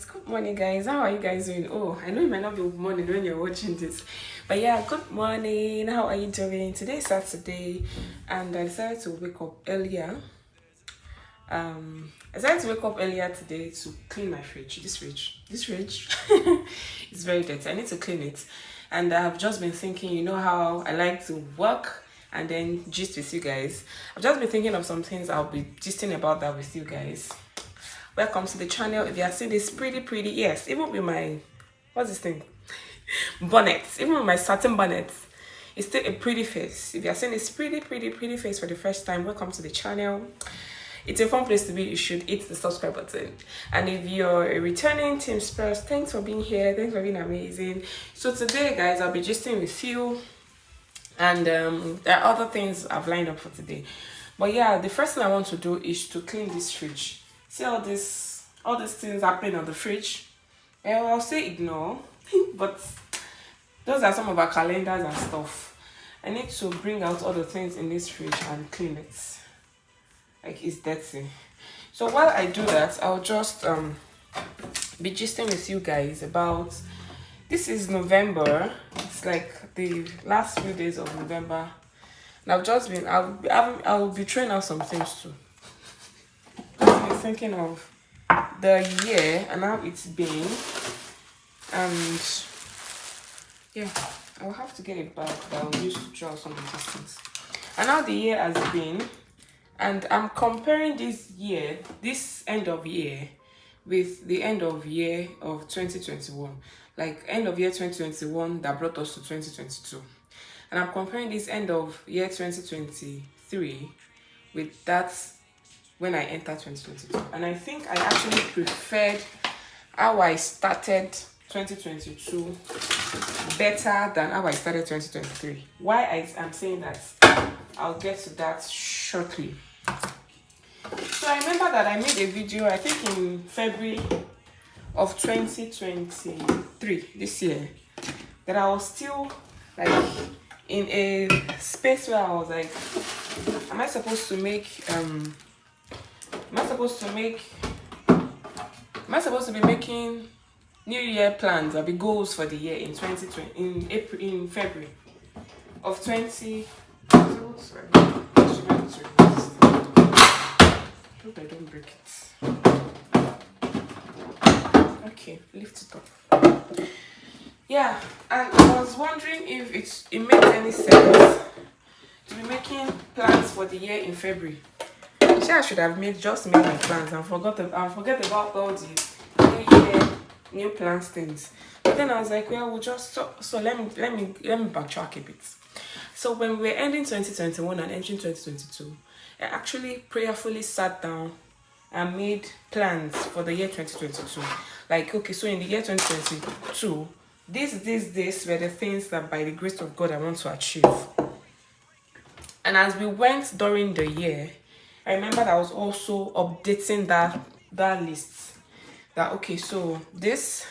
Good morning, guys. How are you guys doing? Oh, I know it might not be morning when you're watching this, but yeah, good morning. How are you doing? Today is Saturday, and I decided to wake up earlier. I decided to wake up earlier today to clean my fridge. This fridge is very dirty. I need to clean it, and I've just been thinking. You know how I like to work and then gist with you guys. I've just been thinking of some things I'll be gisting about that with you guys. Welcome to the channel. If you are seeing this pretty, yes, even with my, what's this thing, bonnet, even with my satin bonnet, it's still a pretty face. If you are seeing this pretty face for the first time, welcome to the channel. It's a fun place to be. You should hit the subscribe button. And if you're a returning Team Spurs, thanks for being here. Thanks for being amazing. So today, guys, I'll be gisting with you, and there are other things I've lined up for today. But yeah, the first thing I want to do is to clean this fridge. See all these things happening on the fridge. I'll say ignore, but those are some of our calendars and stuff. I need to bring out all the things in this fridge and clean it. Like, it's dirty. So while I do that, I'll just be gisting with you guys about, this is November. It's like the last few days of November, and I've just been, I'll be trying out some things too. Thinking of the year and how it's been, and yeah, I'll have to get it back that I'll use to draw some of these things, and how the year has been. And I'm comparing this year, this end of year, with the end of year of 2021, like end of year 2021 that brought us to 2022, and I'm comparing this end of year 2023 with that when I entered 2022. And I think I actually preferred how I started 2022 better than how I started 2023. Why I'm saying that, I'll get to that shortly. So I remember that I made a video, I think in February of 2023, this year, that I was still like in a space where I was like, am I supposed to be making New Year plans or be goals for the year in 2020 in February of 20? Hope I don't break it. Okay, lift it up. Yeah, and I was wondering if it makes any sense to be making plans for the year in February. I should have made my plans and forget about all the New Year, new plans things. But then I was like, well, we'll just so let me backtrack a bit. So when we were ending 2021 and entering 2022, I actually prayerfully sat down and made plans for the year 2022. Like, okay, so in the year 2022, this were the things that by the grace of God I want to achieve. And as we went during the year, I remember that I was also updating that list. That okay, so this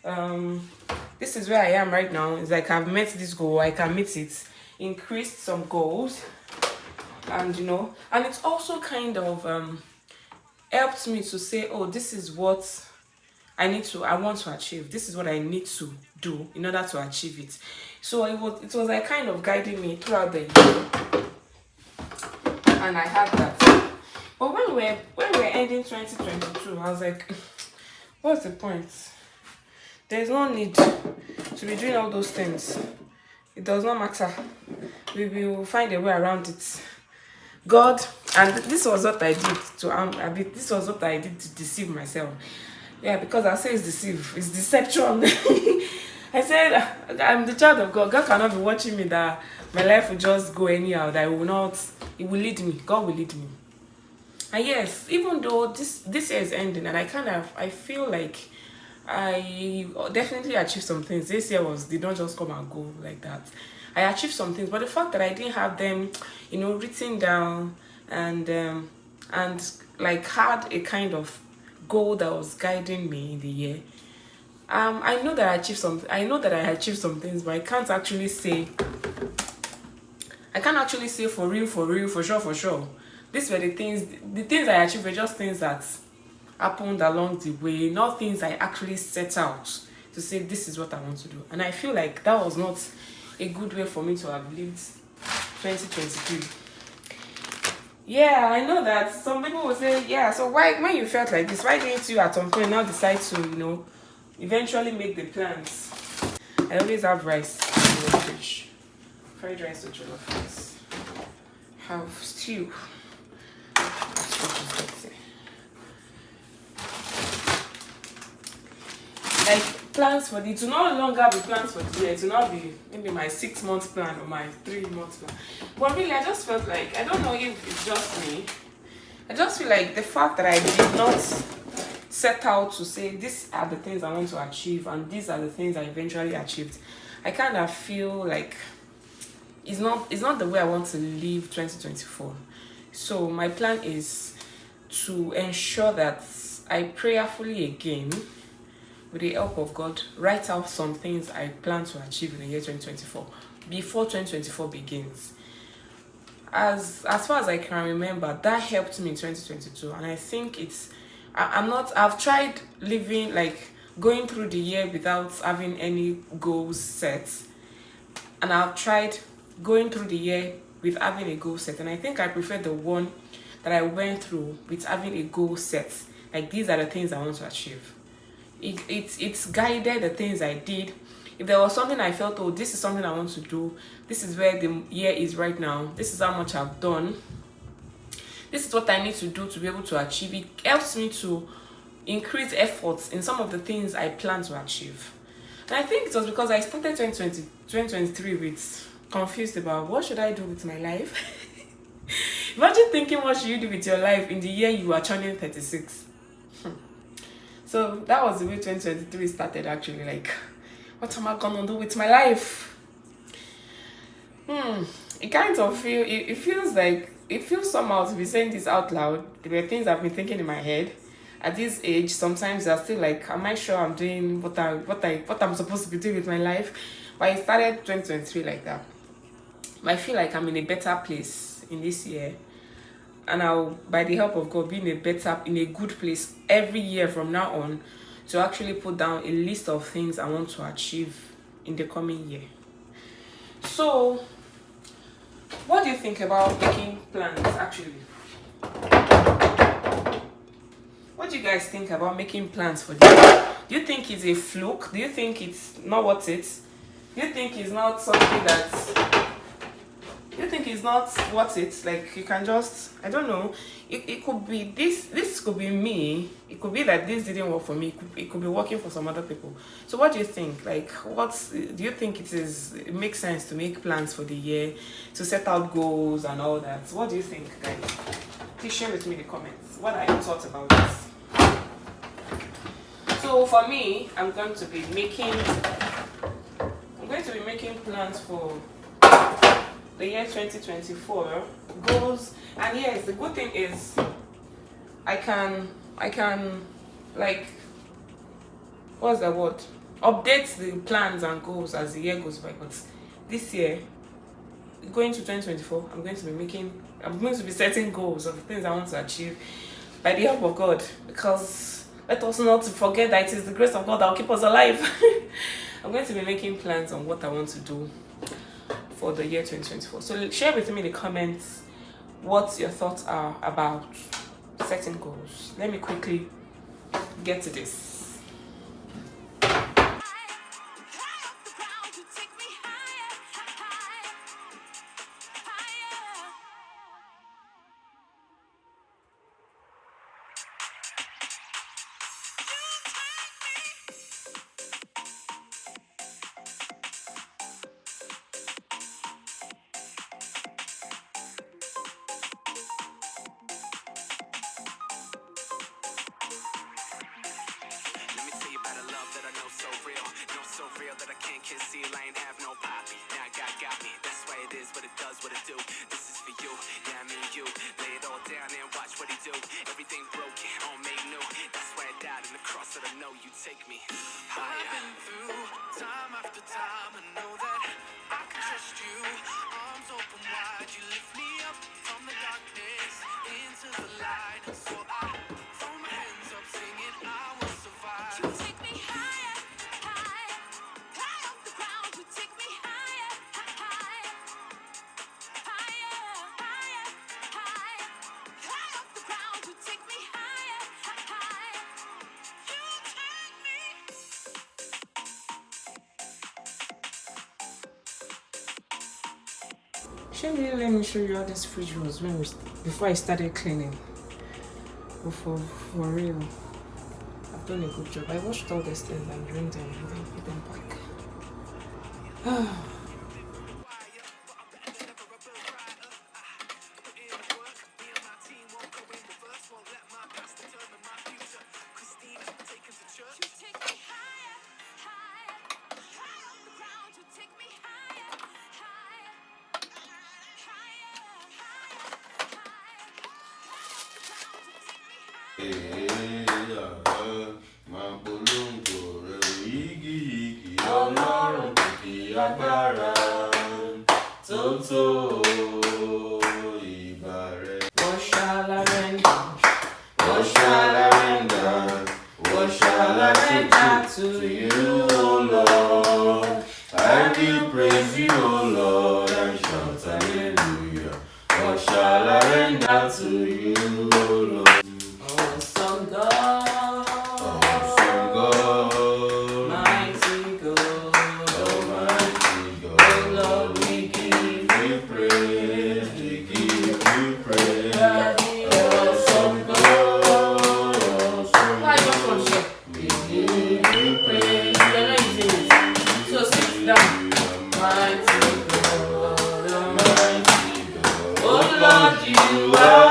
is where I am right now. It's like I've met this goal, I can meet it, increased some goals, and and it's also kind of helped me to say, oh, this is what I want to achieve. This is what I need to do in order to achieve it. So it was like kind of guiding me throughout the year. And I had that. But when we're ending 2022, I was like, what's the point? There's no need to be doing all those things. It does not matter. We will find a way around it. God, and this was what I did this was what I did to deceive myself. Yeah, because I say it's deception. I said I'm the child of God. God cannot be watching me that my life will just go anyhow, that it will lead me. God will lead me. And yes, even though this year is ending, and I feel like I definitely achieved some things. This year did not just come and go like that. I achieved some things, but the fact that I didn't have them, written down and like had a kind of goal that was guiding me in the year. I know that I achieved something. I know that I achieved some things, but I can't actually say for real, for sure. These were the things I achieved were just things that happened along the way, not things I actually set out to say this is what I want to do. And I feel like that was not a good way for me to have lived 2023. Yeah, I know that some people will say, yeah, so why, when you felt like this, why didn't you at some point now decide to, eventually make the plans? I always have rice in the fridge. Fried rice with jollof rice. Have stew. Like plans for the, to no longer be plans for the year, to not be maybe my 6 month plan or my 3 month plan. But really, I just felt like, I don't know if it's just me, I just feel like the fact that I did not set out to say these are the things I want to achieve and these are the things I eventually achieved, I kind of feel like it's not the way I want to live 2024. So my plan is to ensure that I prayerfully again, with the help of God, write out some things I plan to achieve in the year 2024 before 2024 begins. As far as I can remember, that helped me in 2022, and I think I've tried living, like, going through the year without having any goals set, and I've tried going through the year with having a goal set, and I think I prefer the one that I went through with having a goal set. Like, these are the things I want to achieve. It's guided the things I did. If there was something I felt, oh, this is something I want to do, this is where the year is right now, this is how much I've done, this is what I need to do to be able to achieve it, helps me to increase efforts in some of the things I plan to achieve. And I think it was because I started 2023 with confused about what should I do with my life. Imagine thinking, what should you do with your life in the year you are turning 36? So that was the way 2023 started, actually. Like, what am I gonna do with my life? It kind of it feels like, it feels somehow to be saying this out loud. There were things I've been thinking in my head. At this age, sometimes I'm still like, am I sure I'm doing what I'm supposed to be doing with my life? But I started 2023 like that. I feel like I'm in a better place in this year, and I'll, by the help of God, be in a good place every year from now on, to actually put down a list of things I want to achieve in the coming year. So, what do you think about making plans, actually? What do you guys think about making plans for this year? Do you think it's a fluke? Do you think it's not worth it? Do you think it's not something that... You think it's not worth it? Like, you can just, I don't know, it could be this could be me, it could be that this didn't work for me, it could be working for some other people. So what do you think? Like, do you think it makes sense to make plans for the year, to set out goals and all that? What do you think, guys? Please share with me in the comments what are your thoughts about this. So for me, I'm going to be making plans for the year 2024 goals. And yes, the good thing is I can like, what's the word, update the plans and goals as the year goes by. But this year, going to 2024, I'm going to be setting goals of the things I want to achieve by the help of God, because let us not forget that it is the grace of God that will keep us alive. I'm going to be making plans on what I want to do for the year 2024. So share with me in the comments what your thoughts are about setting goals. Let me quickly get to this. That I can't conceal, I ain't have no poppy. Now got me, that's why it is what it does, what it do. This is for you, yeah, I mean you. Lay it all down and watch what he do. Everything broken, all made new. That's why I died in the cross, that I know you take me higher. I've been through time after time, I know that I can trust you. Arms open wide, you lift me up from the darkness into the light. So I throw my hands up. Shouldn't let me show you how this fridge was before I started cleaning. But for real, I've done a good job. I washed all these things and drained them and then put them back. Ọlọ́run kìkì agbára tó tó ìbà rẹ̀. What shall I render? What shall I render? What shall I render to you, O Lord? I will praise you, O Lord, and shout hallelujah. What shall I render to you, O Lord? Awesome God. Lord, you are